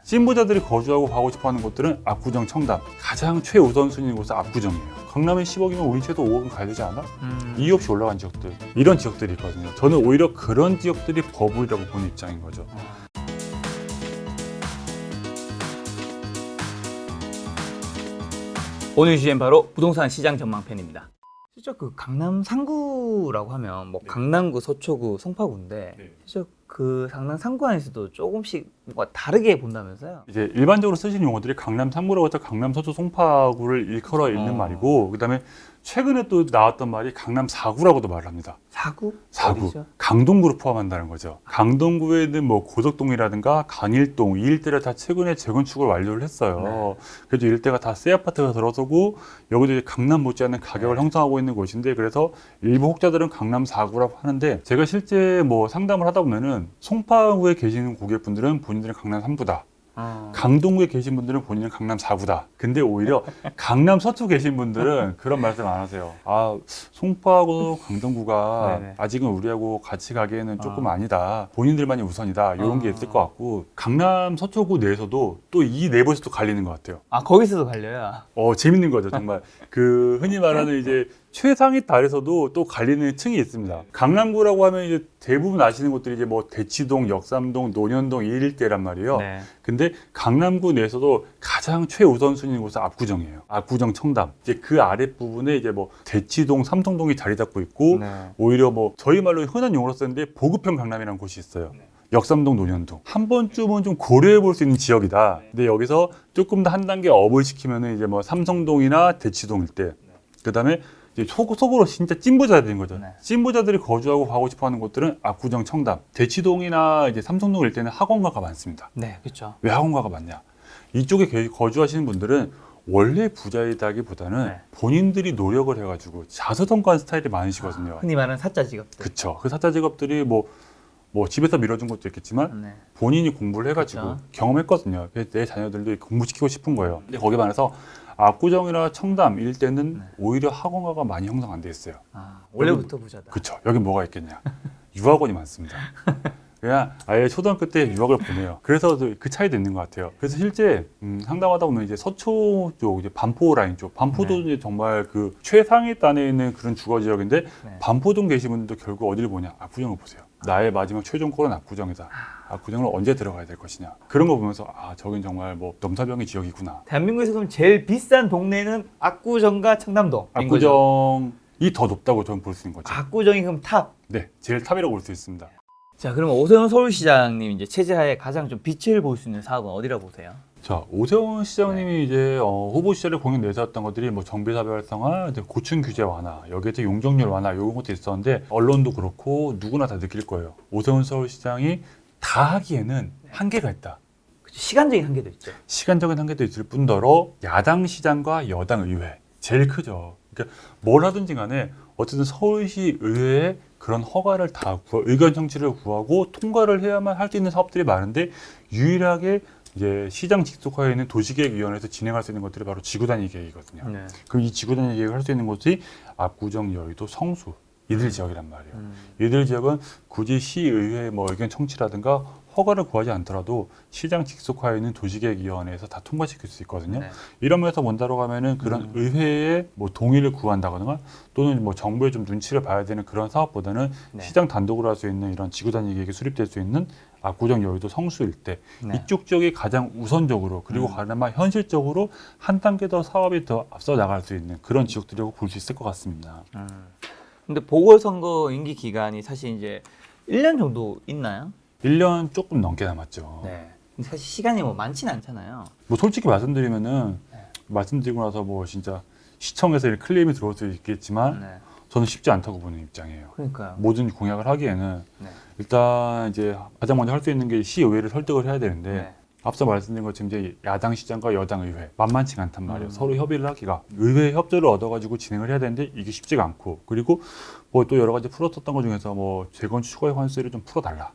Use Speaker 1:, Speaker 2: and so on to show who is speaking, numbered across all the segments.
Speaker 1: 찐부자들이 거주하고 가고 싶어하는 곳들은 압구정, 청담. 가장 최우선순위인 곳은 압구정이에요. 강남에 10억이면 우리 최소 5억은 가야 되지 않아? 이유 없이 올라간 지역들, 이런 지역들이 있거든요. 저는 오히려 그런 지역들이 버블이라고 보는 입장인 거죠.
Speaker 2: 오늘 주제는 바로 부동산 시장 전망편입니다. 실제 그 강남 상구라고 하면 뭐
Speaker 1: 네.
Speaker 2: 강남구, 서초구, 송파구인데
Speaker 1: 네.
Speaker 2: 실제 그 강남 상구 안에서도 조금씩 뭔가 다르게 본다면서요?
Speaker 1: 이제 일반적으로 쓰시는 용어들이 강남 3구라고 해서 강남, 서초, 송파구를 일컬어 읽는 말이고, 그다음에 최근에 또 나왔던 말이 강남 4구라고도 말을 합니다.
Speaker 2: 사구?
Speaker 1: 4구.
Speaker 2: 어디죠?
Speaker 1: 강동구를 포함한다는 거죠. 강동구에 있는 뭐 고덕동이라든가 강일동 이 일대를 다 최근에 재건축을 완료를 했어요. 그래도 일대가 다 새 아파트가 들어서고 여기도 이제 강남 못지않은 가격을 형성하고 있는 곳인데, 그래서 일부 혹자들은 강남 4구라고 하는데, 제가 실제 뭐 상담을 하다 보면은 송파구에 계시는 고객분들은 본인들은 강남 3구다. 강동구에 계신 분들은 본인은 강남 4구다. 근데 오히려 강남 서초 계신 분들은 그런 말씀 안 하세요. 아, 송파구, 강동구가
Speaker 2: 네네.
Speaker 1: 아직은 우리하고 같이 가기에는 조금 아니다. 본인들만이 우선이다. 이런 게 있을 것 같고, 강남 서초구 내에서도 또 이 내부에서도 갈리는 것 같아요.
Speaker 2: 아, 거기서도 갈려요?
Speaker 1: 재밌는 거죠, 정말. 그 흔히 말하는 이제 최상위 달에서도 또 갈리는 층이 있습니다. 강남구라고 하면 이제 대부분 아시는 곳들이 이제 뭐 대치동, 역삼동, 논현동 이 일대란 말이에요.
Speaker 2: 네.
Speaker 1: 근데 강남구 내에서도 가장 최우선순위인 곳은 압구정이에요. 압구정, 청담. 이제 그 아랫부분에 이제 뭐 대치동, 삼성동이 자리 잡고 있고,
Speaker 2: 네.
Speaker 1: 오히려 뭐 저희 말로 흔한 용어로 쓰는데 보급형 강남이라는 곳이 있어요. 역삼동, 논현동. 한 번쯤은 좀 고려해 볼 수 있는 지역이다. 근데 여기서 조금 더 한 단계 업을 시키면은 이제 뭐 삼성동이나 대치동 일대. 그다음에 이제 속으로 진짜 찐부자들인 거죠.
Speaker 2: 네.
Speaker 1: 찐부자들이 거주하고 가고 싶어하는 곳들은 압구정, 청담. 대치동이나 이제 삼성동 일대는 학원가가 많습니다.
Speaker 2: 네, 그렇죠.
Speaker 1: 왜 학원가가 많냐? 이쪽에 거주하시는 분들은 원래 부자이다기보다는
Speaker 2: 네.
Speaker 1: 본인들이 노력을 해가지고 자수성가한 스타일이 많으시거든요.
Speaker 2: 흔히 말하는 사짜 직업들.
Speaker 1: 그쵸. 그 사자 직업들이 뭐 집에서 밀어준 것도 있겠지만
Speaker 2: 네.
Speaker 1: 본인이 공부를 해가지고
Speaker 2: 그쵸.
Speaker 1: 경험했거든요. 그래서 내 자녀들도 공부시키고 싶은 거예요. 근데 거기에 반해서 압구정이나 청담 일대는 오히려 학원가가 많이 형성 안 돼 있어요.
Speaker 2: 아, 원래부터 부자다.
Speaker 1: 그쵸. 여긴 뭐가 있겠냐. 유학원이 많습니다. 그냥 아예 초등학교 때 유학을 보내요. 그래서 그 차이도 있는 것 같아요. 그래서 실제 상담하다 보면 이제 서초 쪽, 이제 반포 라인 쪽, 반포도 이제 정말 그 최상위 단에 있는 그런 주거 지역인데, 반포동 계신 분들도 결국 어디를 보냐? 압구정을 보세요. 나의 마지막 최종골은 압구정이다. 압구정을 언제 들어가야 될 것이냐. 그런 거 보면서 저긴 정말 뭐 넘사벽의 지역이구나.
Speaker 2: 대한민국에서 그럼 제일 비싼 동네는 압구정과 청담동.
Speaker 1: 압구정이 더 높다고 저는 볼 수 있는 거죠.
Speaker 2: 압구정이 그럼 탑.
Speaker 1: 네, 제일 탑이라고 볼 수 있습니다.
Speaker 2: 자, 그럼 오세훈 서울시장님 이제 체제하에 가장 좀 빛을 볼 수 있는 사업은 어디라고 보세요?
Speaker 1: 자, 오세훈 시장님이 이제 후보 시절에 공약 내세웠던 것들이 뭐 정비사비 활성화, 고충 규제 완화, 여기에 용적률 완화 이런 것도 있었는데, 언론도 그렇고 누구나 다 느낄 거예요. 오세훈 서울시장이 다 하기에는 한계가 있다.
Speaker 2: 그쵸, 시간적인 한계도 있죠.
Speaker 1: 시간적인 한계도 있을 뿐더러 야당 시장과 여당 의회 제일 크죠. 그러니까 뭘 하든지 간에 어쨌든 서울시 의회에 그런 허가를 다 의견 청취를 구하고 통과를 해야만 할 수 있는 사업들이 많은데, 유일하게 이제 시장 직속화에 있는 도시계획위원회에서 진행할 수 있는 것들이 바로 지구단위 계획이거든요.
Speaker 2: 네.
Speaker 1: 그럼 이 지구단위 계획을 할 수 있는 곳이 압구정, 여의도, 성수 이들 지역이란 말이에요. 이들 지역은 굳이 시의회 뭐 의견 청취라든가 허가를 구하지 않더라도 시장 직속화에 있는 도시계획위원회에서 다 통과시킬 수 있거든요.
Speaker 2: 네.
Speaker 1: 이러면서 원다로 가면은 그런 의회의 뭐 동의를 구한다거나 또는 뭐 정부의 좀 눈치를 봐야 되는 그런 사업보다는
Speaker 2: 네.
Speaker 1: 시장 단독으로 할 수 있는 이런 지구단위 계획이 수립될 수 있는 압구정, 여의도, 성수 일대
Speaker 2: 네.
Speaker 1: 이쪽 지역이 가장 우선적으로, 그리고 가나마 현실적으로 한 단계 더 사업이 더 앞서 나갈 수 있는 그런 지역들이라고 볼 수 있을 것 같습니다.
Speaker 2: 근데 보궐선거 임기 기간이 사실 이제 1년 정도 있나요?
Speaker 1: 1년 조금 넘게 남았죠.
Speaker 2: 네. 근데 사실 시간이 뭐 많지는 않잖아요.
Speaker 1: 뭐 솔직히 말씀드리면은 말씀드리고 나서 뭐 진짜 시청에서 클레임이 들어올 수 있겠지만
Speaker 2: 네.
Speaker 1: 저는 쉽지 않다고 보는 입장이에요.
Speaker 2: 그러니까요.
Speaker 1: 모든 공약을 하기에는
Speaker 2: 네.
Speaker 1: 일단 이제 가장 먼저 할 수 있는 게 시의회를 설득을 해야 되는데,
Speaker 2: 네.
Speaker 1: 앞서 말씀드린 것처럼 이제 야당 시장과 여당 의회 만만치가 않단 말이에요. 서로 협의를 하기가, 의회 협조를 얻어가지고 진행을 해야 되는데 이게 쉽지가 않고, 그리고 뭐 또 여러 가지 풀었었던 것 중에서 뭐 재건축 추가 관세를 좀 풀어달라,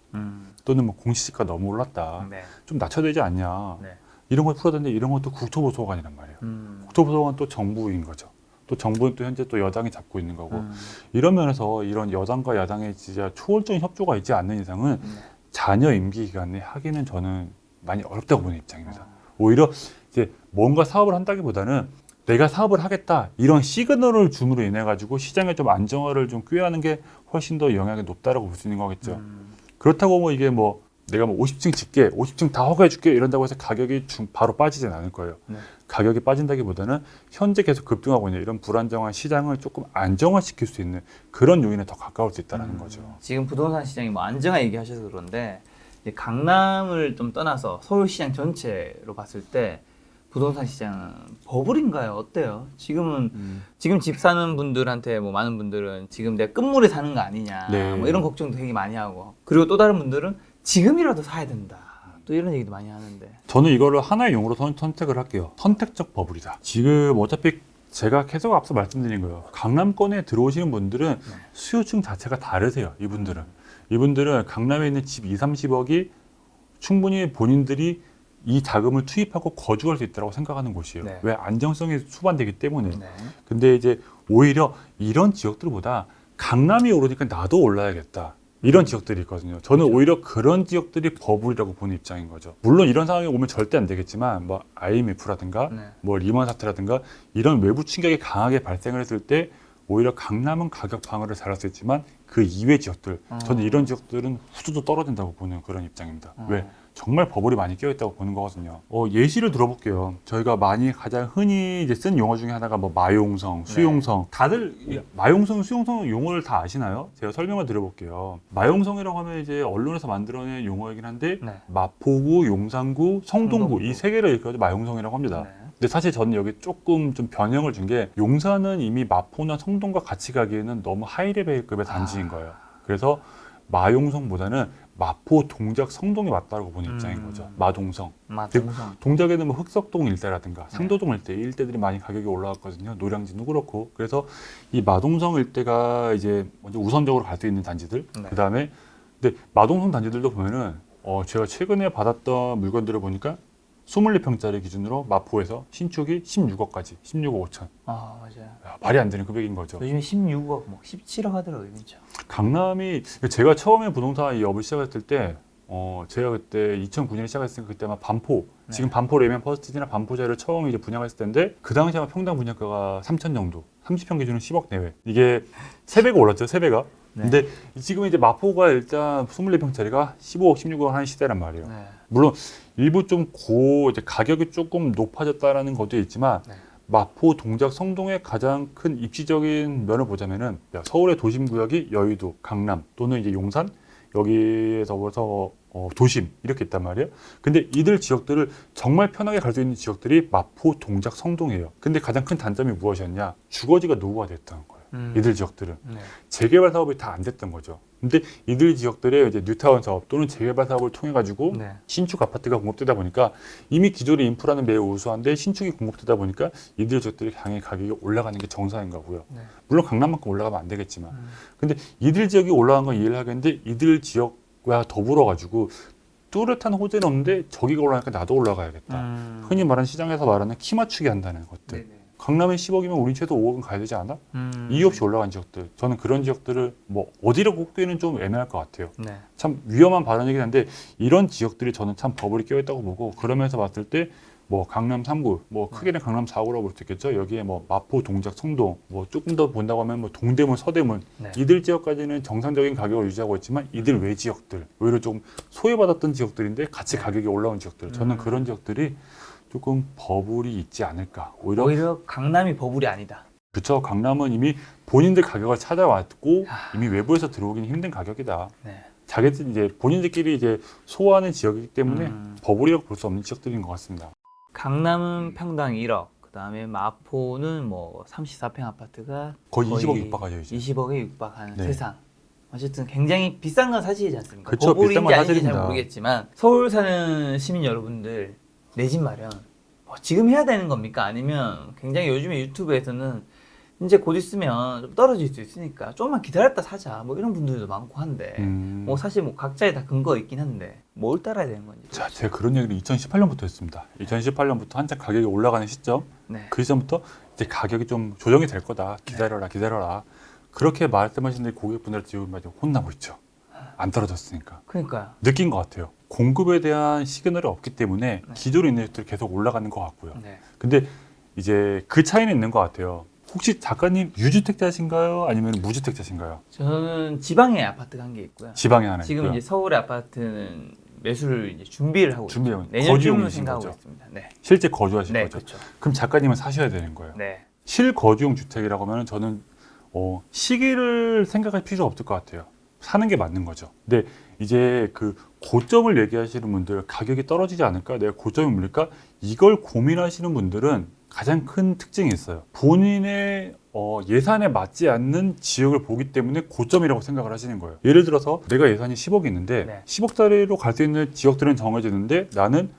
Speaker 1: 또는 뭐 공시지가 너무 올랐다,
Speaker 2: 네.
Speaker 1: 좀 낮춰야 되지 않냐,
Speaker 2: 네.
Speaker 1: 이런 걸 풀어야 되는데 이런 것도 국토부소관이란 말이에요. 국토부소관 또 정부인 거죠. 또 정부는 또 현재 또 여당이 잡고 있는 거고, 이런 면에서 이런 여당과 야당의 진짜 초월적인 협조가 있지 않는 이상은 자녀 임기 기간에 하기는 저는 많이 어렵다고 보는 입장입니다. 오히려 이제 뭔가 사업을 한다기보다는 내가 사업을 하겠다 이런 시그널을 줌으로 인해 가지고 시장에 좀 안정화를 좀 꾀하는 게 훨씬 더 영향이 높다라고 볼 수 있는 거겠죠. 그렇다고 뭐 이게 뭐 내가 뭐 50층 짓게 50층 다 허가해 줄게 이런다고 해서 가격이 바로 빠지진 않을 거예요.
Speaker 2: 네.
Speaker 1: 가격이 빠진다기보다는 현재 계속 급등하고 있는 이런 불안정한 시장을 조금 안정화시킬 수 있는 그런 요인에 더 가까울 수 있다는 거죠.
Speaker 2: 지금 부동산 시장이 뭐 안정화 얘기하셔서 그런데 이제 강남을 좀 떠나서 서울 시장 전체로 봤을 때 부동산 시장은 버블인가요? 어때요? 지금은 지금 집 사는 분들한테 뭐 많은 분들은 지금 내가 끝물에 사는 거 아니냐
Speaker 1: 네.
Speaker 2: 뭐 이런 걱정도 되게 많이 하고 그리고 또 다른 분들은 지금이라도 사야 된다 또 이런 얘기도 많이 하는데
Speaker 1: 저는 이거를 하나의 용어로 선택을 할게요. 선택적 버블이다. 지금 어차피 제가 계속 앞서 말씀드린 거예요. 강남권에 들어오시는 분들은 수요층 자체가 다르세요. 이분들은 강남에 있는 집 2, 30억이 충분히 본인들이 이 자금을 투입하고 거주할 수 있다고 생각하는 곳이에요.
Speaker 2: 네.
Speaker 1: 왜? 안정성이 수반되기 때문에.
Speaker 2: 네.
Speaker 1: 근데 이제 오히려 이런 지역들보다 강남이 오르니까 나도 올라야겠다. 이런 지역들이 있거든요. 저는
Speaker 2: 그렇죠.
Speaker 1: 오히려 그런 지역들이 버블이라고 보는 입장인 거죠. 물론 이런 상황이 오면 절대 안 되겠지만 뭐 IMF라든가
Speaker 2: 네.
Speaker 1: 뭐 리먼 사태라든가 이런 외부 충격이 강하게 발생을 했을 때 오히려 강남은 가격 방어를 잘할 수 있지만 그 이외 지역들 저는 이런 지역들은 후두도 떨어진다고 보는 그런 입장입니다. 왜? 정말 버블이 많이 끼어있다고 보는 거거든요. 예시를 들어볼게요. 저희가 많이 가장 흔히 이제 쓴 용어 중에 하나가 뭐 마용성, 수용성. 다들 이 마용성, 수용성 용어를 다 아시나요? 제가 설명을 드려볼게요. 마용성이라고 하면 이제 언론에서 만들어낸 용어이긴 한데
Speaker 2: 네.
Speaker 1: 마포구, 용산구, 성동구
Speaker 2: 성동구.
Speaker 1: 이 세 개를 일컬어서 마용성이라고 합니다.
Speaker 2: 네.
Speaker 1: 근데 사실 저는 여기 조금 좀 변형을 준 게 용산은 이미 마포나 성동과 같이 가기에는 너무 하이레벨급의 단지인 거예요. 그래서 마용성보다는 마포, 동작, 성동이 맞다고 보는 입장인 거죠. 마동성.
Speaker 2: 마동성.
Speaker 1: 동작에는 뭐 흑석동 일대라든가 상도동 일대, 이 일대들이 많이 가격이 올라갔거든요. 노량진도 그렇고. 그래서 이 마동성 일대가 이제 먼저 우선적으로 갈 수 있는 단지들.
Speaker 2: 네.
Speaker 1: 그 다음에 근데 마동성 단지들도 보면은 제가 최근에 받았던 물건들을 보니까 24평짜리 기준으로 마포에서 신축이 16억까지, 16억 5천.
Speaker 2: 아 맞아요.
Speaker 1: 야, 말이 안 되는 금액인 거죠.
Speaker 2: 요즘에 16억, 뭐 17억 하더라고요, 그렇죠?
Speaker 1: 강남이 제가 처음에 부동산 이 업을 시작했을 때 제가 그때 2009년에 시작했으니까 그때만 반포
Speaker 2: 네.
Speaker 1: 지금 반포 레면 퍼스티지나 반포자를 처음 이제 분양했을 때인데 그 당시 아마 평당 분양가가 3천 정도 30평 기준은 10억 내외 이게 3배가 올랐죠 3배가
Speaker 2: 네.
Speaker 1: 근데 지금 이제 마포가 일단 24평짜리가 15억 16억 하는 시대란 말이에요
Speaker 2: 네.
Speaker 1: 물론 일부 좀 이제 가격이 조금 높아졌다라는 것도 있지만
Speaker 2: 네.
Speaker 1: 마포, 동작, 성동의 가장 큰 입지적인 면을 보자면은 서울의 도심 구역이 여의도, 강남 또는 이제 용산 여기에서 도심 이렇게 있단 말이에요. 근데 이들 지역들을 정말 편하게 갈 수 있는 지역들이 마포, 동작, 성동이에요. 근데 가장 큰 단점이 무엇이었냐? 주거지가 노후가 됐다는 거예요. 이들 지역들은
Speaker 2: 네.
Speaker 1: 재개발 사업이 다 안 됐던 거죠. 근데 이들 지역들의 이제 뉴타운 사업 또는 재개발 사업을 통해 가지고
Speaker 2: 네.
Speaker 1: 신축 아파트가 공급되다 보니까 이미 기존의 인프라는 매우 우수한데 신축이 공급되다 보니까 이들 지역들이 당연히 가격이 올라가는 게 정상인 거고요.
Speaker 2: 네.
Speaker 1: 물론 강남만큼 올라가면 안 되겠지만, 근데 이들 지역이 올라간 건 이해를 하겠는데 이들 지역과 더불어 가지고 뚜렷한 호재는 없는데 저기가 올라가니까 나도 올라가야겠다. 흔히 말하는 시장에서 말하는 키 맞추기 한다는 것들.
Speaker 2: 네네.
Speaker 1: 강남에 10억이면 우린 최소 5억은 가야 되지 않아? 이유 없이 올라간 지역들. 저는 그런 지역들을 뭐 어디로 꼽기는 좀 애매할 것 같아요.
Speaker 2: 네.
Speaker 1: 참 위험한 발언이긴 한데 이런 지역들이 저는 참 버블이 껴있다고 보고 그러면서 봤을 때 뭐 강남 3구, 뭐 크게는 강남 4구라고 볼 수 있겠죠. 여기에 뭐 마포, 동작, 성동, 뭐 조금 더 본다고 하면 뭐 동대문, 서대문
Speaker 2: 네.
Speaker 1: 이들 지역까지는 정상적인 가격을 유지하고 있지만 이들 외 지역들 오히려 좀 소외받았던 지역들인데 같이 가격이 올라온 지역들. 저는 그런 지역들이 조금 버블이 있지 않을까.
Speaker 2: 오히려 강남이 버블이 아니다.
Speaker 1: 그쵸. 강남은 이미 본인들 가격을 찾아왔고 이미 외부에서 들어오기는 힘든 가격이다.
Speaker 2: 네.
Speaker 1: 자기들 이제 본인들끼리 이제 소화하는 지역이기 때문에 버블이라고 볼 수 없는 지역들인 것 같습니다.
Speaker 2: 강남은 평당 1억, 그 다음에 마포는 뭐 34평 아파트가
Speaker 1: 거의 20억 육박하죠 이제.
Speaker 2: 20억에 육박하는
Speaker 1: 네.
Speaker 2: 세상. 어쨌든 굉장히 비싼 건 사실이지 않습니까?
Speaker 1: 그쵸, 비싼
Speaker 2: 버블인지
Speaker 1: 건
Speaker 2: 아닌지 잘
Speaker 1: 사실입니다.
Speaker 2: 모르겠지만 서울 사는 시민 여러분들 내 집 마련 뭐 지금 해야 되는 겁니까? 아니면 굉장히 요즘에 유튜브에서는 이제 곧 있으면 좀 떨어질 수 있으니까 조금만 기다렸다 사자 뭐 이런 분들도 많고 한데 뭐 사실 뭐 각자의 다 근거가 있긴 한데 뭘 따라야 되는 건지.
Speaker 1: 자, 제가 그런 얘기를 2018년부터 했습니다. 2018년부터 한참 가격이 올라가는 시점,
Speaker 2: 네.
Speaker 1: 그 시점부터 이제 가격이 좀 조정이 될 거다. 기다려라, 기다려라. 그렇게 말씀하시는데 고객분들한테 지금 혼나고 있죠. 안 떨어졌으니까.
Speaker 2: 그러니까요.
Speaker 1: 느낀 것 같아요. 공급에 대한 시그널이 없기 때문에
Speaker 2: 네.
Speaker 1: 기존에 있는 집들이 계속 올라가는 것 같고요.
Speaker 2: 네.
Speaker 1: 근데 이제 그 차이는 있는 것 같아요. 혹시 작가님 유주택자신가요? 아니면 무주택자신가요?
Speaker 2: 저는 지방에 아파트가 한 개 있고요.
Speaker 1: 지방에 하나
Speaker 2: 지금
Speaker 1: 있고요.
Speaker 2: 이제 서울의 아파트는 매수를 이제 준비를 하고
Speaker 1: 준비하고
Speaker 2: 있죠. 내년쯤은
Speaker 1: 거주용이신
Speaker 2: 생각하고
Speaker 1: 거죠?
Speaker 2: 있습니다. 네.
Speaker 1: 실제 거주하신
Speaker 2: 네,
Speaker 1: 거죠?
Speaker 2: 그렇죠.
Speaker 1: 그럼 작가님은 사셔야 되는 거예요.
Speaker 2: 네.
Speaker 1: 실거주용 주택이라고 하면 저는 시기를 생각할 필요 없을 것 같아요. 사는 게 맞는 거죠. 근데 이제 그 고점을 얘기하시는 분들, 가격이 떨어지지 않을까? 내가 고점이 물릴까? 이걸 고민하시는 분들은 가장 큰 특징이 있어요. 본인의 예산에 맞지 않는 지역을 보기 때문에 고점이라고 생각을 하시는 거예요. 예를 들어서 내가 예산이 10억이 있는데
Speaker 2: 네.
Speaker 1: 10억짜리로 갈 수 있는 지역들은 정해지는데 나는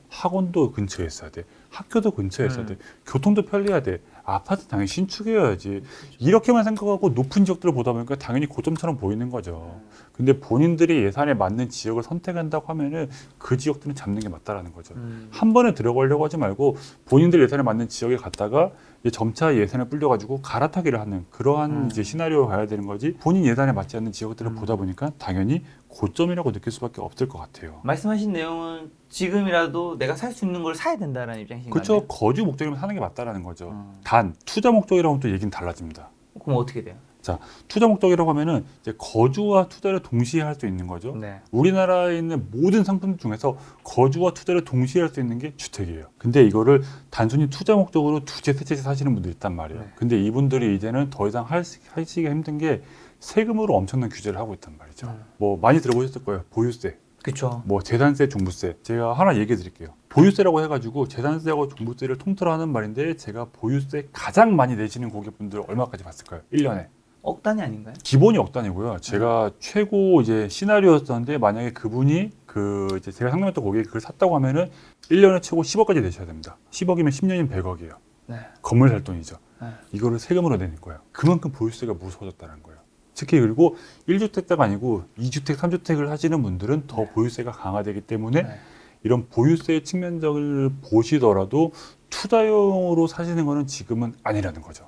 Speaker 1: 학원도 근처에 있어야 돼. 학교도 근처에 있어야 돼. 교통도 편리해야 돼. 아파트 당연히 신축해야지. 이렇게만 생각하고 높은 지역들을 보다 보니까 당연히 고점처럼 보이는 거죠. 근데 본인들이 예산에 맞는 지역을 선택한다고 하면은 그 지역들은 잡는 게 맞다라는 거죠. 한 번에 들어가려고 하지 말고 본인들 예산에 맞는 지역에 갔다가 이제 점차 예산을 불려가지고 갈아타기를 하는 그러한 이제 시나리오로 가야 되는 거지. 본인 예산에 맞지 않는 지역들을 보다 보니까 당연히 고점이라고 느낄 수밖에 없을 것 같아요.
Speaker 2: 말씀하신 내용은 지금이라도 내가 살 수 있는 걸 사야 된다라는 입장이신
Speaker 1: 그렇죠.
Speaker 2: 거예요?
Speaker 1: 거주 목적이면 사는 게 맞다라는 거죠. 단 투자 목적이라고 하면 또 얘기는 달라집니다.
Speaker 2: 그럼 어떻게 돼요?
Speaker 1: 자, 투자 목적이라고 하면은 이제 거주와 투자를 동시에 할 수 있는 거죠.
Speaker 2: 네.
Speaker 1: 우리나라에 있는 모든 상품 중에서 거주와 투자를 동시에 할 수 있는 게 주택이에요. 근데 이거를 단순히 투자 목적으로 두채, 세 채 사시는 분들이 있단 말이에요.
Speaker 2: 네.
Speaker 1: 근데 이분들이 이제는 더 이상 하시기가 힘든 게 세금으로 엄청난 규제를 하고 있단 말이죠. 뭐 많이 들어보셨을 거예요. 보유세,
Speaker 2: 그렇죠.
Speaker 1: 뭐 재산세, 종부세. 제가 하나 얘기해 드릴게요. 보유세라고 해가지고 재산세하고 종부세를 통틀어 하는 말인데 제가 보유세 가장 많이 내시는 고객분들 얼마까지 봤을까요? 1년에.
Speaker 2: 억 단위 아닌가요?
Speaker 1: 기본이 억단이고요. 제가 최고 이제 시나리오였었는데 만약에 그분이 이제 제가 상담했던 고객이 그걸 샀다고 하면은 1년에 최고 10억까지 내셔야 됩니다. 10억이면 10년이면 100억이에요.
Speaker 2: 네.
Speaker 1: 건물 살 돈이죠.
Speaker 2: 네.
Speaker 1: 이거를 세금으로 내는 거예요. 그만큼 보유세가 무서워졌다는 거예요. 특히 그리고 1주택자가 아니고 2주택, 3주택을 하시는 분들은 더 보유세가 강화되기 때문에
Speaker 2: 네.
Speaker 1: 이런 보유세 측면적을 보시더라도 투자용으로 사시는 거는 지금은 아니라는 거죠.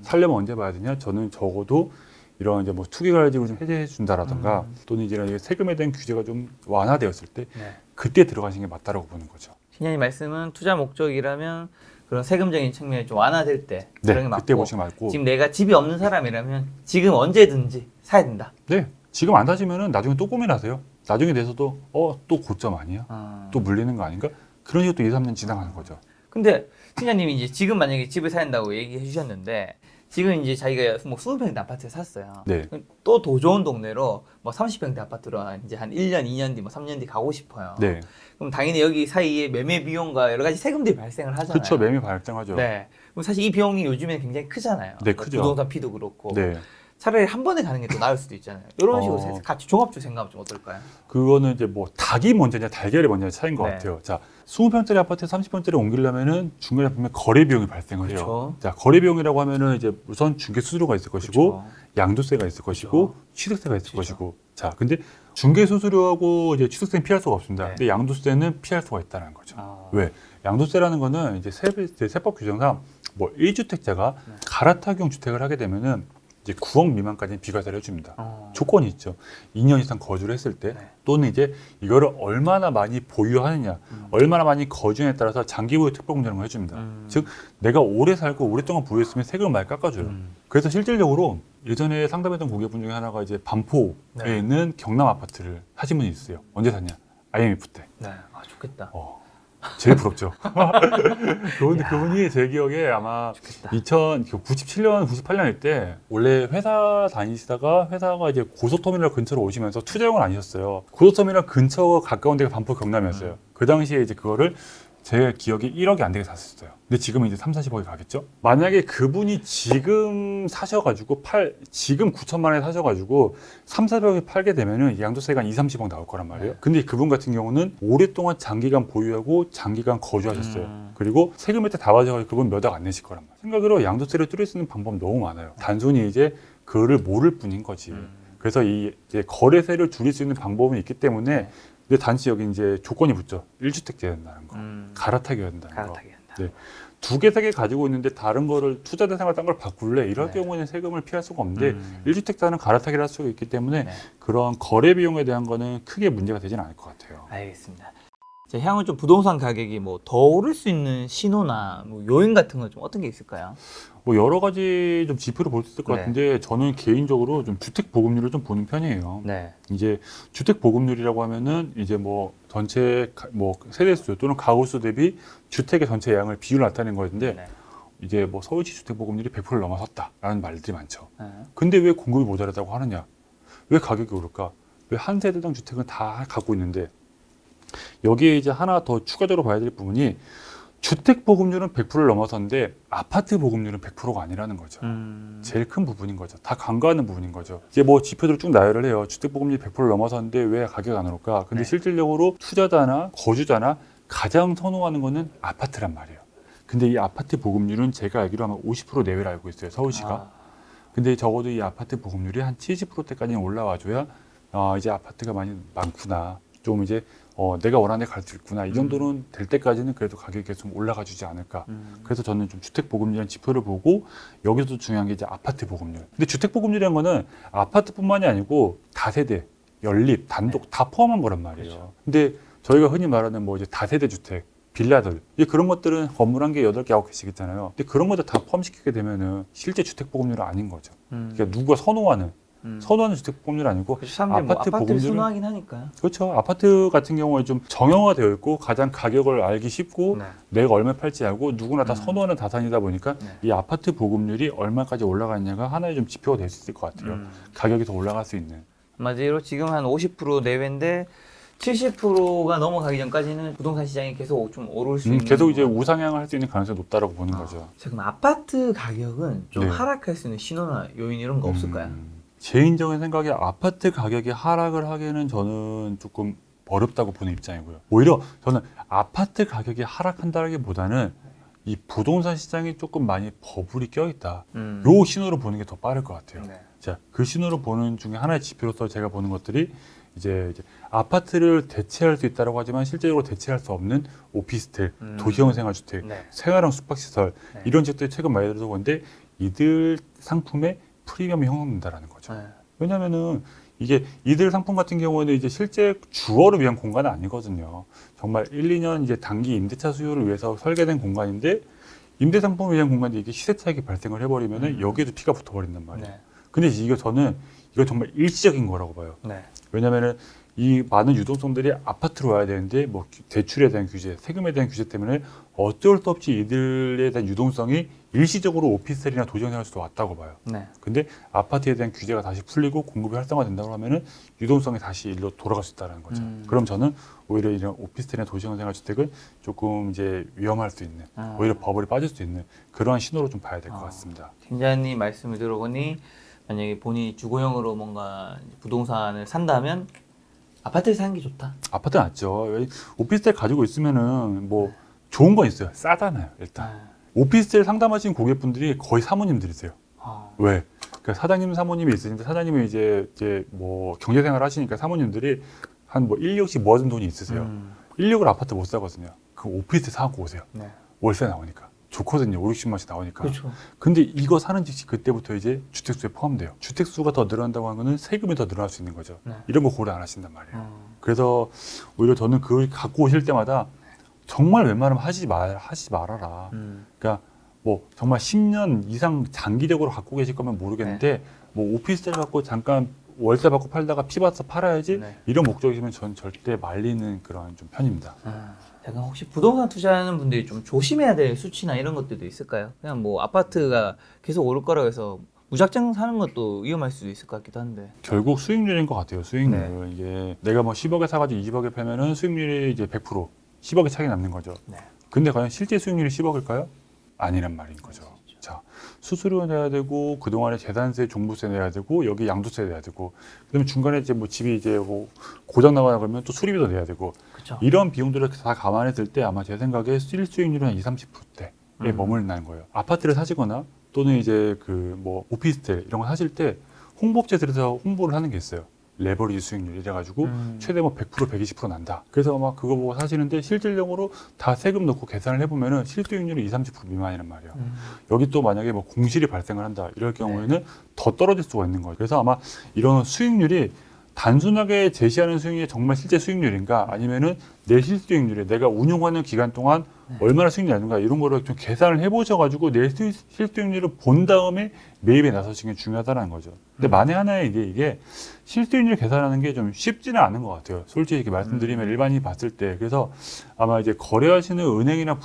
Speaker 1: 살려면 언제 봐야 되냐? 저는 적어도 이런 이제 뭐 투기가지고 좀 해제해 준다라던가 또는 이제 세금에 대한 규제가 좀 완화되었을 때
Speaker 2: 네.
Speaker 1: 그때 들어가시는 게 맞다라고 보는 거죠.
Speaker 2: 신현님 말씀은 투자 목적이라면 그런 세금적인 측면이 좀 완화될 때
Speaker 1: 네,
Speaker 2: 그런 게 맞고
Speaker 1: 그때 보시면 맞고.
Speaker 2: 지금 내가 집이 없는 사람이라면 지금 언제든지 사야 된다.
Speaker 1: 네, 지금 안 사시면은 나중에 또 고민하세요. 나중에 돼서도 또 고점 아니야? 또 물리는 거 아닌가? 그런 식으로 또 2, 3년 지나가는 거죠.
Speaker 2: 근데 신현님이 이제 지금 만약에 집을 사야 된다고 얘기해 주셨는데 지금 이제 자기가 뭐 20평대 아파트를 샀어요.
Speaker 1: 네.
Speaker 2: 또 더 좋은 동네로 뭐 30평대 아파트로 이제 한 1년, 2년 뒤, 뭐 3년 뒤 가고 싶어요.
Speaker 1: 네.
Speaker 2: 그럼 당연히 여기 사이에 매매 비용과 여러 가지 세금들이 발생을 하잖아요.
Speaker 1: 그렇죠. 매매 발생하죠.
Speaker 2: 네. 그럼 사실 이 비용이 요즘에 굉장히 크잖아요.
Speaker 1: 네,
Speaker 2: 뭐
Speaker 1: 크죠.
Speaker 2: 부동산 피도 그렇고.
Speaker 1: 네.
Speaker 2: 차라리 한 번에 가는 게 더 나을 수도 있잖아요. 이런 식으로 같이 종합적으로 생각하면 좀 어떨까요?
Speaker 1: 그거는 이제 뭐 닭이 먼저냐 달걀이 먼저냐 차이인 것
Speaker 2: 네.
Speaker 1: 같아요. 자, 20평짜리 아파트 30평짜리 옮기려면은 중간에 보면 거래 비용이 발생을 해요.
Speaker 2: 그렇죠.
Speaker 1: 자, 거래 비용이라고 하면은 이제 우선 중개 수수료가 있을 것이고
Speaker 2: 그렇죠.
Speaker 1: 양도세가 있을 것이고 취득세가 있을 것이고. 자, 근데 중개 수수료하고 이제 취득세는 피할 수가 없습니다.
Speaker 2: 네.
Speaker 1: 근데 양도세는 피할 수가 있다는 거죠. 왜? 양도세라는 거는 이제 세법 규정상 뭐 1주택자가 갈아타기용 주택을 하게 되면은 이제 9억 미만까지는 비과세를 해줍니다. 조건이 있죠. 2년 이상 거주를 했을 때
Speaker 2: 네.
Speaker 1: 또는 이제 이거를 얼마나 많이 보유하느냐, 얼마나 많이 거주에 따라서 장기 보유 특별 공제를 해줍니다. 즉 내가 오래 살고 오랫동안 보유했으면 세금을 많이 깎아줘요. 그래서 실질적으로 예전에 상담했던 고객분 중에 하나가 이제 반포에
Speaker 2: 네.
Speaker 1: 있는 경남 아파트를 사신 분이 있어요. 언제 샀냐? IMF 때.
Speaker 2: 네. 아, 좋겠다.
Speaker 1: 제일 부럽죠. 그분이 제 기억에 아마
Speaker 2: 좋겠다.
Speaker 1: 97년, 98년일 때 원래 회사 다니시다가 회사가 이제 고속터미널 근처로 오시면서 투자용은 아니셨어요. 고속터미널 근처가 가까운 데가 반포 경남이었어요. 그 당시에 이제 그거를 제 기억에 1억이 안 되게 샀었어요. 근데 지금은 이제 3, 40억이 가겠죠? 만약에 그분이 지금 사셔가지고 지금 9천만 원에 사셔가지고 3, 400억에 팔게 되면은 양도세가 한 2, 30억 나올 거란 말이에요. 근데 그분 같은 경우는 오랫동안 장기간 보유하고 장기간 거주하셨어요. 그리고 세금 혜택 다 받아가지고 그분 몇 억 안 내실 거란 말이에요. 생각으로 양도세를 줄일 수 있는 방법 너무 많아요. 단순히 이제 그거를 모를 뿐인 거지. 그래서 이제 거래세를 줄일 수 있는 방법은 있기 때문에 근데 단지 여기 이제 조건이 붙죠. 1주택제야 된다는 거. 갈아타기가 된다는 거.
Speaker 2: 갈아타기 한다.
Speaker 1: 네. 두 개, 세 개 가지고 있는데 다른 거를 투자 대상을 딴 걸 바꿀래? 이럴
Speaker 2: 네.
Speaker 1: 경우에는 세금을 피할 수가 없는데 1주택자는 갈아타기를 할 수가 있기 때문에
Speaker 2: 네.
Speaker 1: 그런 거래 비용에 대한 거는 크게 문제가 되지는 않을 것 같아요.
Speaker 2: 알겠습니다. 자, 향후 좀 부동산 가격이 뭐 더 오를 수 있는 신호나 뭐 요인 같은 건 좀 어떤 게 있을까요?
Speaker 1: 뭐 여러 가지 좀 지표를 볼 수 있을 것
Speaker 2: 네.
Speaker 1: 같은데 저는 개인적으로 좀 주택 보급률을 좀 보는 편이에요.
Speaker 2: 네.
Speaker 1: 이제 주택 보급률이라고 하면은 이제 뭐 전체 뭐 세대수 또는 가구수 대비 주택의 전체 양을 비율을 나타내는 거였는데
Speaker 2: 네.
Speaker 1: 이제 뭐 서울시 주택 보급률이 100%를 넘어섰다라는 말들이 많죠.
Speaker 2: 네.
Speaker 1: 근데 왜 공급이 모자라다고 하느냐? 왜 가격이 오를까? 왜 한 세대당 주택은 다 갖고 있는데 여기에 이제 하나 더 추가적으로 봐야 될 부분이 주택 보급률은 100%를 넘어섰는데 아파트 보급률은 100%가 아니라는 거죠. 제일 큰 부분인 거죠. 다 간과하는 부분인 거죠. 이제 뭐 지표들을 쭉 나열을 해요. 주택 보급률이 100%를 넘어섰는데 왜 가격이 안 오를까? 근데
Speaker 2: 네.
Speaker 1: 실질적으로 투자자나 거주자나 가장 선호하는 거는 아파트란 말이에요. 근데 이 아파트 보급률은 제가 알기로 아마 50% 내외로 알고 있어요. 서울시가.
Speaker 2: 아,
Speaker 1: 근데 적어도 이 아파트 보급률이 한 70%대까지는 올라와줘야 이제 아파트가 많이 많구나. 좀 이제 내가 원하는 데 갈 수 있구나. 이 정도는 될 때까지는 그래도 가격이 계속 올라가 주지 않을까. 그래서 저는 좀 주택 보급률이라는 지표를 보고 여기서도 중요한 게 이제 아파트 보급률. 근데 주택 보급률이라는 거는 아파트뿐만이 아니고 다세대, 연립, 단독 다 포함한 거란 말이에요.
Speaker 2: 그렇죠.
Speaker 1: 근데 저희가 흔히 말하는 뭐 이제 다세대 주택, 빌라들 이제 그런 것들은 건물 한 개 8개, 9개씩 있잖아요. 근데 그런 것들 다 포함시키게 되면은 실제 주택 보급률은 아닌 거죠. 그러니까 누가 선호하는 주택 보급률이 아니고
Speaker 2: 그렇죠. 사람들이 뭐
Speaker 1: 아파트
Speaker 2: 아파트를
Speaker 1: 보급률은-
Speaker 2: 선호하긴 하니까요.
Speaker 1: 그렇죠. 아파트 같은 경우에 좀 정형화 되어 있고 가장 가격을 알기 쉽고
Speaker 2: 네.
Speaker 1: 내가 얼마 팔지 알고 누구나 다 선호하는 다산이다 보니까
Speaker 2: 네.
Speaker 1: 이 아파트 보급률이 얼마까지 올라갔냐가 하나의 좀 지표가 될 수 있을 것 같아요. 가격이 더 올라갈 수 있는.
Speaker 2: 한마디로 지금 한 50% 내외인데 70%가 넘어가기 전까지는 부동산 시장이 계속 좀 오를 수 있는
Speaker 1: 계속 이제
Speaker 2: 거.
Speaker 1: 우상향을 할 수 있는 가능성이 높다라고 보는 거죠.
Speaker 2: 자, 그럼 아파트 가격은 좀
Speaker 1: 네.
Speaker 2: 하락할 수 있는 신호나 요인 이런 거 없을까요?
Speaker 1: 개인적인 생각에 아파트 가격이 하락을 하기에는 저는 조금 어렵다고 보는 입장이고요. 오히려 저는 아파트 가격이 하락한다기보다는 이 부동산 시장이 조금 많이 버블이 껴있다. 요 신호를 보는 게 더 빠를 것 같아요.
Speaker 2: 네.
Speaker 1: 자, 그 신호를 보는 중에 하나의 지표로서 제가 보는 것들이 이제 아파트를 대체할 수 있다고 하지만 실제로 대체할 수 없는 오피스텔, 도시형 생활주택,
Speaker 2: 네.
Speaker 1: 생활형 숙박시설
Speaker 2: 네.
Speaker 1: 이런 것들이 최근 많이 들어서 그런데 이들 상품의 프리미엄이 형성된다라는 거죠.
Speaker 2: 네.
Speaker 1: 왜냐면은 이게 이들 상품 같은 경우에는 이제 실제 주거를 위한 공간은 아니거든요. 정말 1, 2년 이제 단기 임대차 수요를 위해서 설계된 공간인데 임대 상품을 위한 공간인데 이게 시세 차익이 발생을 해버리면은 여기에도 피가 붙어버린단 말이에요.
Speaker 2: 네.
Speaker 1: 근데 저는 이거 정말 일시적인 거라고 봐요.
Speaker 2: 네.
Speaker 1: 왜냐면은 이 많은 유동성들이 아파트로 와야 되는데 뭐 대출에 대한 규제, 세금에 대한 규제 때문에 어쩔 수 없이 이들에 대한 유동성이 일시적으로 오피스텔이나 도시형 생활수도 왔다고 봐요.
Speaker 2: 네.
Speaker 1: 근데 아파트에 대한 규제가 다시 풀리고 공급이 활성화된다고 하면은 유동성이 다시 일로 돌아갈 수 있다는 거죠. 그럼 저는 오히려 이런 오피스텔이나 도시형 생활주택은 조금 이제 위험할 수 있는, 오히려 버블이 빠질 수 있는 그러한 신호로 좀 봐야 될 것 같습니다.
Speaker 2: 팀장님 말씀을 들어보니 만약에 본인이 주거형으로 뭔가 부동산을 산다면 아파트를 사는 게 좋다.
Speaker 1: 아파트 낫죠. 왜 오피스텔 가지고 있으면은 뭐 좋은 건 있어요. 싸잖아요. 일단 오피스텔 상담하시는 고객분들이 거의 사모님들이세요. 왜? 그러니까 사장님, 사모님이 있으신데 사장님이 이제 뭐 경제생활 하시니까 사모님들이 한 뭐 1억씩 모아둔 돈이 있으세요. 1억을 아파트 못 사거든요. 그 오피스텔 사갖고 오세요.
Speaker 2: 네.
Speaker 1: 월세 나오니까. 좋거든요. 5, 60만씩 나오니까.
Speaker 2: 그렇죠.
Speaker 1: 근데 이거 사는 즉시 그때부터 이제 주택수에 포함돼요. 주택수가 더 늘어난다고 하는 거는 세금이 더 늘어날 수 있는 거죠.
Speaker 2: 네.
Speaker 1: 이런 거 고려 안 하신단 말이에요. 그래서 오히려 저는 그걸 갖고 오실 때마다 정말 웬만하면 하지 말아라. 그러니까 뭐 정말 10년 이상 장기적으로 갖고 계실 거면 모르겠는데 뭐 오피스텔 갖고 잠깐 월세 받고 팔다가 피 받아서 팔아야지
Speaker 2: 네.
Speaker 1: 이런 목적이시면 전 절대 말리는 그런 좀 편입니다.
Speaker 2: 자, 그럼 혹시 부동산 투자하는 분들이 좀 조심해야 될 수치나 이런 것들도 있을까요? 그냥 뭐 아파트가 계속 오를 거라고 해서 무작정 사는 것도 위험할 수도 있을 것 같기도 한데.
Speaker 1: 결국 수익률인 것 같아요. 수익률.
Speaker 2: 네.
Speaker 1: 이게 내가 뭐 10억에 사가지고 20억에 팔면은 수익률이 이제 100%, 10억의 차이 남는 거죠.
Speaker 2: 네.
Speaker 1: 근데 과연 실제 수익률이 10억일까요? 아니란 말인 거죠. 자, 수수료 내야 되고 그동안에 재산세, 종부세 내야 되고 여기 양도세 내야 되고 그다음에 중간에 이제 뭐 집이 이제 뭐 고장 나거나 그러면 또 수리비도 내야 되고
Speaker 2: 그렇죠.
Speaker 1: 이런 비용들을 다 감안했을 때 아마 제 생각에 실수익률은 한 20, 30%대에 머물러나는 거예요. 아파트를 사시거나 또는 이제 그 뭐 오피스텔 이런 거 사실 때 홍보업체들에서 홍보를 하는 게 있어요. 레버리지 수익률 이래가지고 최대 뭐 100%, 120% 난다. 그래서 막 그거 보고 사시는데 실질적으로 다 세금 넣고 계산을 해보면은 실수익률이 20, 30% 미만이란 말이에요. 여기 또 만약에 뭐 공실이 발생을 한다 이럴 경우에는 더 떨어질 수가 있는 거죠. 그래서 아마 이런 수익률이 단순하게 제시하는 수익률이 정말 실제 수익률인가 아니면은 내 실수익률에 내가 운용하는 기간 동안 얼마나 수익률이 나는가 이런 거를 좀 계산을 해보셔가지고 내 실수익률을 본 다음에 매입에 나서시는 게 중요하다는 거죠. 근데 만에 하나에 이게 실수익률 계산하는 게 좀 쉽지는 않은 것 같아요. 솔직히 이렇게 말씀드리면 일반인이 봤을 때. 그래서 아마 이제 거래하시는 은행이나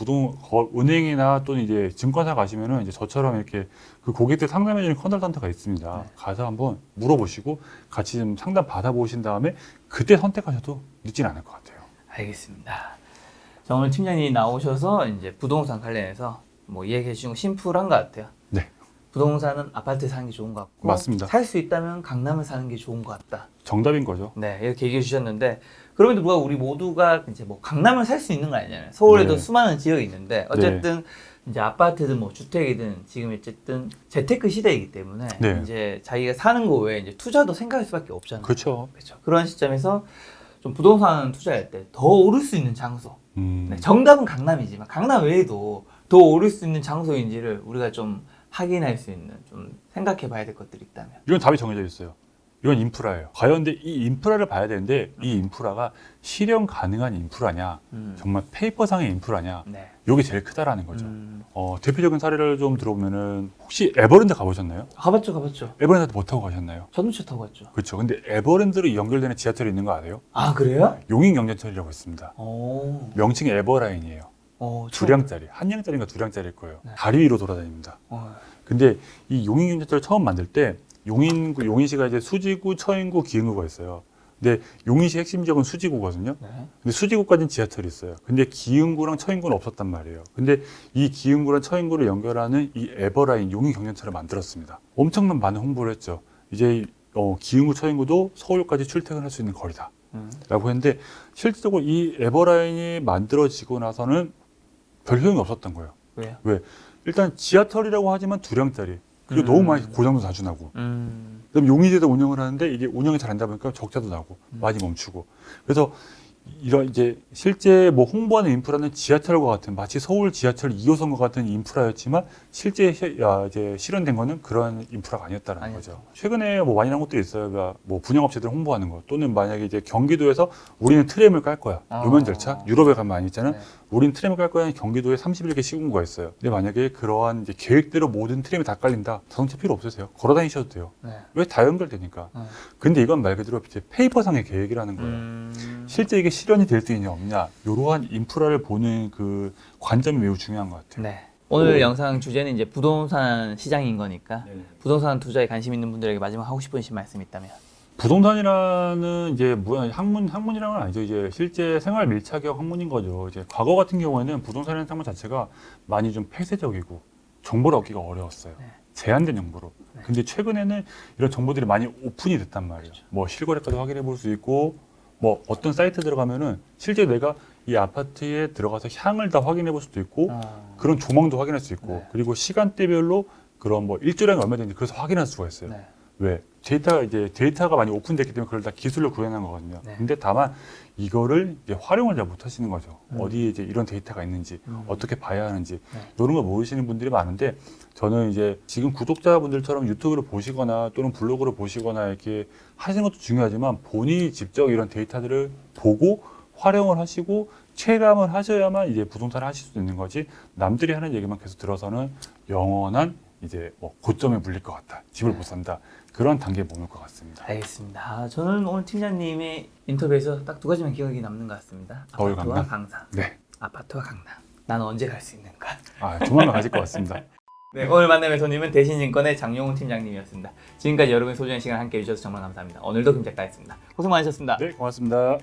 Speaker 1: 은행이나 또는 이제 증권사 가시면은 이제 저처럼 이렇게 그 고객들 상담해주는 컨설턴트가 있습니다. 가서 한번 물어보시고 같이 좀 상담 받아보신 다음에 그때 선택하셔도 늦진 않을 것 같아요.
Speaker 2: 알겠습니다. 자, 오늘 팀장님이 나오셔서 이제 부동산 관련해서 뭐 이야기해 주신 거 심플한 것 같아요.
Speaker 1: 네.
Speaker 2: 부동산은 아파트 사는 게 좋은 것 같고
Speaker 1: 맞습니다.
Speaker 2: 살 수 있다면 강남을 사는 게 좋은 것 같다.
Speaker 1: 정답인 거죠.
Speaker 2: 네, 이렇게 얘기해 주셨는데 그럼에도 불구하고 우리 모두가 이제 뭐 강남을 살 수 있는 거 아니잖아요. 서울에도
Speaker 1: 네.
Speaker 2: 수많은 지역이 있는데 어쨌든 이제 아파트든 뭐 주택이든 지금 어쨌든 재테크 시대이기 때문에
Speaker 1: 네.
Speaker 2: 이제 자기가 사는 거 외에 이제 투자도 생각할 수밖에 없잖아요.
Speaker 1: 그렇죠.
Speaker 2: 그렇죠. 그런 시점에서 좀 부동산 투자할 때 더 오를 수 있는 장소. 네,
Speaker 1: 음.
Speaker 2: 정답은 강남이지만 강남 외에도 더 오를 수 있는 장소인지를 우리가 좀 확인할 수 있는 좀 생각해 봐야 될 것들이 있다면.
Speaker 1: 이건 답이 정해져 있어요. 이건 인프라예요. 과연 근데 이 인프라를 봐야 되는데 이 인프라가 실현 가능한 인프라냐, 정말 페이퍼상의 인프라냐,
Speaker 2: 네.
Speaker 1: 이게 제일 크다라는 거죠. 대표적인 사례를 좀 들어보면은 혹시 에버랜드 가보셨나요?
Speaker 2: 가봤죠.
Speaker 1: 에버랜드 못 타고 가셨나요?
Speaker 2: 전동차 타고 갔죠.
Speaker 1: 그렇죠. 근데 에버랜드로 연결되는 지하철이 있는 거 아세요?
Speaker 2: 아 그래요?
Speaker 1: 용인경전철이라고 있습니다.
Speaker 2: 오.
Speaker 1: 명칭이 에버라인이에요. 두 량짜리, 한 량짜리인가 두 량짜리일 거예요.
Speaker 2: 네.
Speaker 1: 다리 위로 돌아다닙니다. 근데 이 용인경전철을 처음 만들 때 용인시가 이제 수지구, 처인구, 기흥구가 있어요. 근데 용인시 핵심 지역은 수지구거든요.
Speaker 2: 네.
Speaker 1: 근데 수지구까지는 지하철이 있어요. 근데 기흥구랑 처인구는 없었단 말이에요. 근데 이 기흥구랑 처인구를 연결하는 이 에버라인 용인경전철을 만들었습니다. 엄청난 많은 홍보를 했죠. 이제 기흥구, 처인구도 서울까지 출퇴근할 수 있는 거리다. 라고 했는데 실질적으로 이 에버라인이 만들어지고 나서는 별 효용이 없었던 거예요.
Speaker 2: 왜요?
Speaker 1: 왜? 일단 지하철이라고 하지만 두 량짜리. 그리고 너무 많이 고장도 자주 나고. 그다음 용인시에서 운영을 하는데 이게 운영이 잘 안 되다 보니까 적자도 나고 많이 멈추고. 그래서 이런 이제 실제 뭐 홍보하는 인프라는 지하철과 같은 마치 서울 지하철 2호선과 같은 인프라였지만 실제 이제 실현된 거는 그런 인프라가 아니었다는 거죠. 최근에 뭐 많이 나온 것도 있어요. 그러니까 뭐 분양업체들 홍보하는 거 또는 만약에 이제 경기도에서 우리는 트램을 깔 거야. 요면 절차 유럽에 가면 많이 있잖아요.
Speaker 2: 네.
Speaker 1: 우린 트램을 깔 거야. 경기도에 31개 시군구가 있어요. 근데 만약에 그러한 이제 계획대로 모든 트램이 다 깔린다. 자동차 필요 없으세요. 걸어 다니셔도 돼요.
Speaker 2: 네.
Speaker 1: 왜 다 연결되니까. 근데 이건 말 그대로 이제 페이퍼상의 계획이라는 거예요. 실제 이게 실현이 될 수 있냐 없냐 이러한 인프라를 보는 그 관점이 매우 중요한 것 같아요.
Speaker 2: 네. 오늘 영상 주제는 이제 부동산 시장인 거니까 부동산 투자에 관심 있는 분들에게 마지막 하고 싶으신 말씀이 있다면.
Speaker 1: 부동산이라는 이제 학문이라는 건 아니죠. 이제 실제 생활 밀착형 학문인 거죠. 이제 과거 같은 경우에는 부동산이라는 학문 자체가 많이 좀 폐쇄적이고 정보를 얻기가 어려웠어요.
Speaker 2: 네.
Speaker 1: 제한된 정보로. 근데 최근에는 이런 정보들이 많이 오픈이 됐단 말이에요. 뭐 실거래가도 확인해 볼 수 있고 뭐 어떤 사이트 들어가면은 실제 내가 이 아파트에 들어가서 향을 다 확인해 볼 수도 있고 그런 조망도 확인할 수 있고
Speaker 2: 네.
Speaker 1: 그리고 시간대별로 그런 뭐 일조량이 얼마 되는지 그래서 확인할 수가 있어요.
Speaker 2: 네.
Speaker 1: 왜? 데이터가 많이 오픈됐기 때문에 그걸 다 기술로 구현한 거거든요.
Speaker 2: 네.
Speaker 1: 근데 다만 이거를 이제 활용을 잘 못하시는 거죠. 어디에 이제 이런 데이터가 있는지 어떻게 봐야 하는지 이런 걸 모르시는 분들이 많은데 저는 이제 지금 구독자분들처럼 유튜브를 보시거나 또는 블로그를 보시거나 이렇게 하시는 것도 중요하지만 본인이 직접 이런 데이터들을 보고 활용을 하시고 체감을 하셔야만 이제 부동산을 하실 수 있는 거지 남들이 하는 얘기만 계속 들어서는 영원한 이제 뭐 고점에 물릴 것 같다. 집을 못 산다. 그런 단계에 머물 것 같습니다.
Speaker 2: 알겠습니다. 저는 오늘 팀장님의 인터뷰에서 딱 두 가지만 기억이 남는 것 같습니다.
Speaker 1: 서울
Speaker 2: 아파트와
Speaker 1: 강남?
Speaker 2: 강남.
Speaker 1: 네.
Speaker 2: 아파트와 강남. 나는 언제 갈 수 있는가?
Speaker 1: 조만간 가질 것 같습니다.
Speaker 2: 네, 오늘 만남의 손님은 대신증권의 장용훈 팀장님이었습니다. 지금까지 여러분의 소중한 시간 함께 해주셔서 정말 감사합니다. 오늘도 김 작가였습니다. 고생 많으셨습니다.
Speaker 1: 네, 고맙습니다.